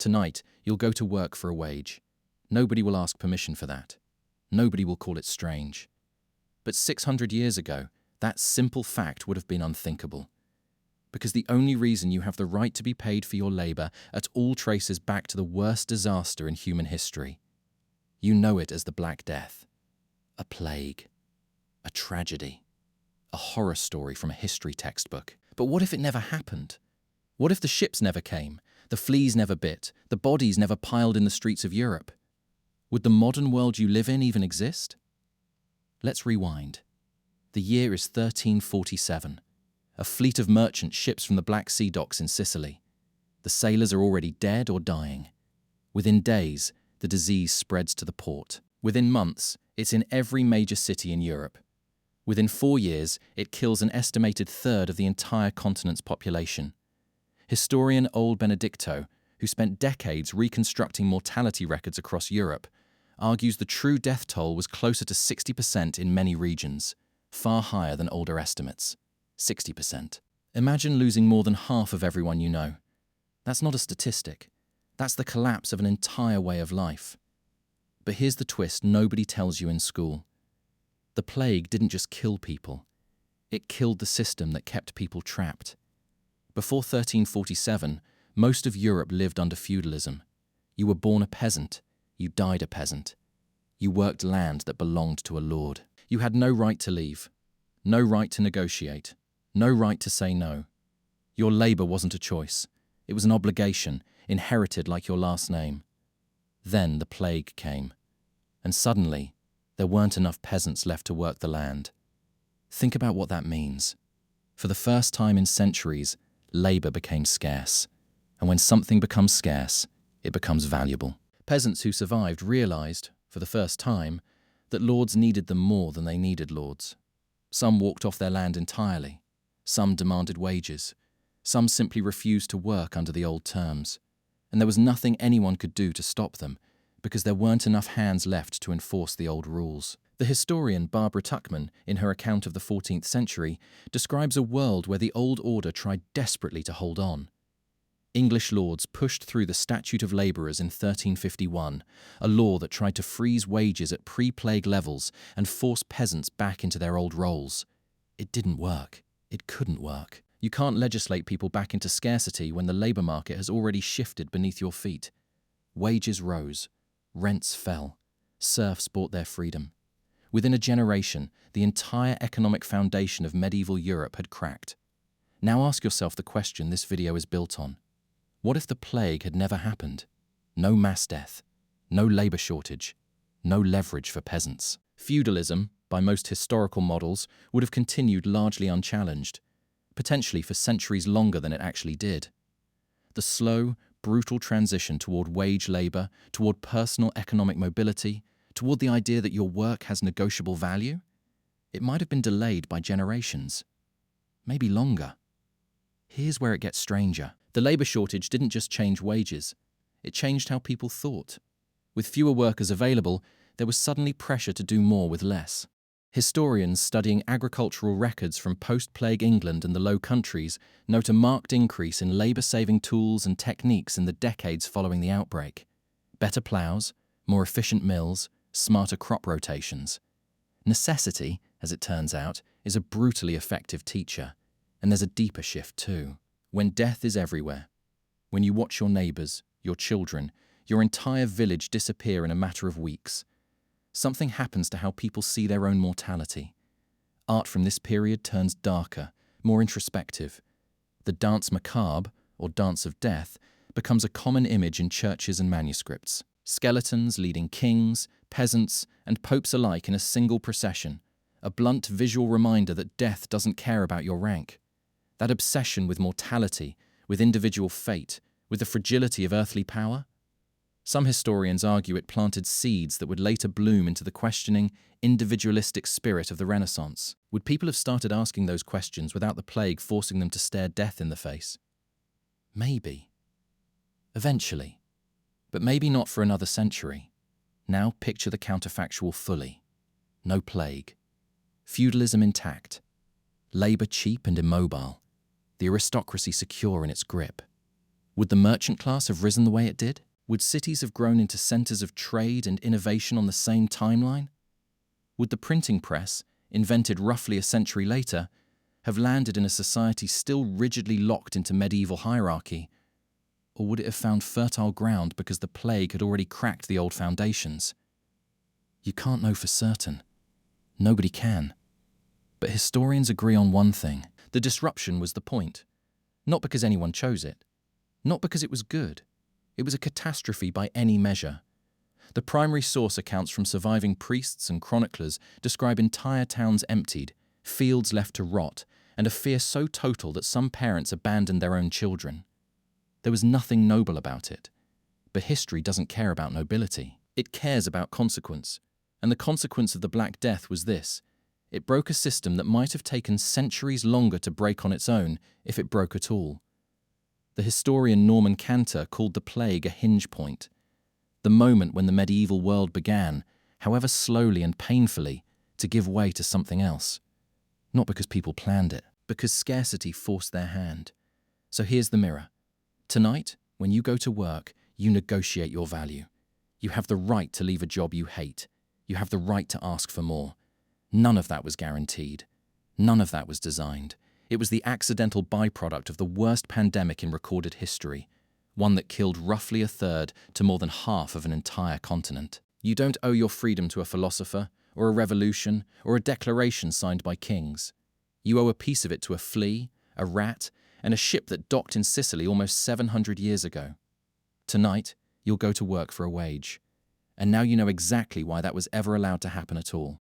Tonight, you'll go to work for a wage. Nobody will ask permission for that. Nobody will call it strange. But 600 years ago, that simple fact would have been unthinkable. Because the only reason you have the right to be paid for your labor at all traces back to the worst disaster in human history. You know it as the Black Death. A plague. A tragedy. A horror story from a history textbook. But what if it never happened? What if the ships never came, the fleas never bit, the bodies never piled in the streets of Europe? Would the modern world you live in even exist? Let's rewind. The year is 1347. A fleet of merchant ships from the Black Sea docks in Sicily. The sailors are already dead or dying. Within days, the disease spreads to the port. Within months, it's in every major city in Europe. Within 4 years, it kills an estimated third of the entire continent's population. Historian Old Benedicto, who spent decades reconstructing mortality records across Europe, argues the true death toll was closer to 60% in many regions, far higher than older estimates. 60%. Imagine losing more than half of everyone you know. That's not a statistic. That's the collapse of an entire way of life. But here's the twist nobody tells you in school. The plague didn't just kill people. It killed the system that kept people trapped. Before 1347, most of Europe lived under feudalism. You were born a peasant. You died a peasant. You worked land that belonged to a lord. You had no right to leave. No right to negotiate. No right to say no. Your labor wasn't a choice. It was an obligation, inherited like your last name. Then the plague came. And suddenly, there weren't enough peasants left to work the land. Think about what that means. For the first time in centuries, labor became scarce. And when something becomes scarce, it becomes valuable. Peasants who survived realized, for the first time, that lords needed them more than they needed lords. Some walked off their land entirely. Some demanded wages. Some simply refused to work under the old terms. And there was nothing anyone could do to stop them, because there weren't enough hands left to enforce the old rules. The historian Barbara Tuchman, in her account of the 14th century, describes a world where the old order tried desperately to hold on. English lords pushed through the Statute of Labourers in 1351, a law that tried to freeze wages at pre-plague levels and force peasants back into their old roles. It didn't work. It couldn't work. You can't legislate people back into scarcity when the labour market has already shifted beneath your feet. Wages rose. Rents fell. Serfs bought their freedom. Within a generation, the entire economic foundation of medieval Europe had cracked. Now ask yourself the question this video is built on. What if the plague had never happened? No mass death, no labour shortage, no leverage for peasants. Feudalism, by most historical models, would have continued largely unchallenged, potentially for centuries longer than it actually did. The slow, brutal transition toward wage labour, toward personal economic mobility, toward the idea that your work has negotiable value, it might have been delayed by generations, maybe longer. Here's where it gets stranger. The labour shortage didn't just change wages, it changed how people thought. With fewer workers available, there was suddenly pressure to do more with less. Historians studying agricultural records from post-plague England and the Low Countries note a marked increase in labour-saving tools and techniques in the decades following the outbreak. Better ploughs, more efficient mills, smarter crop rotations. Necessity, as it turns out, is a brutally effective teacher. And there's a deeper shift too. When death is everywhere, when you watch your neighbours, your children, your entire village disappear in a matter of weeks, something happens to how people see their own mortality. Art from this period turns darker, more introspective. The dance macabre, or dance of death, becomes a common image in churches and manuscripts. Skeletons leading kings, peasants, and popes alike in a single procession, a blunt visual reminder that death doesn't care about your rank. That obsession with mortality, with individual fate, with the fragility of earthly power? Some historians argue it planted seeds that would later bloom into the questioning, individualistic spirit of the Renaissance. Would people have started asking those questions without the plague forcing them to stare death in the face? Maybe. Eventually. But maybe not for another century. Now picture the counterfactual fully. No plague. Feudalism intact. Labour cheap and immobile. The aristocracy secure in its grip. Would the merchant class have risen the way it did? Would cities have grown into centers of trade and innovation on the same timeline? Would the printing press, invented roughly a century later, have landed in a society still rigidly locked into medieval hierarchy? Or would it have found fertile ground because the plague had already cracked the old foundations? You can't know for certain. Nobody can. But historians agree on one thing. The disruption was the point. Not because anyone chose it. Not because it was good. It was a catastrophe by any measure. The primary source accounts from surviving priests and chroniclers describe entire towns emptied, fields left to rot, and a fear so total that some parents abandoned their own children. There was nothing noble about it. But history doesn't care about nobility. It cares about consequence. And the consequence of the Black Death was this. It broke a system that might have taken centuries longer to break on its own if it broke at all. The historian Norman Cantor called the plague a hinge point. The moment when the medieval world began, however slowly and painfully, to give way to something else. Not because people planned it, because scarcity forced their hand. So here's the mirror. Tonight, when you go to work, you negotiate your value. You have the right to leave a job you hate. You have the right to ask for more. None of that was guaranteed. None of that was designed. It was the accidental byproduct of the worst pandemic in recorded history, one that killed roughly a third to more than half of an entire continent. You don't owe your freedom to a philosopher, or a revolution, or a declaration signed by kings. You owe a piece of it to a flea, a rat, and a ship that docked in Sicily almost 700 years ago. Tonight, you'll go to work for a wage. And now you know exactly why that was ever allowed to happen at all.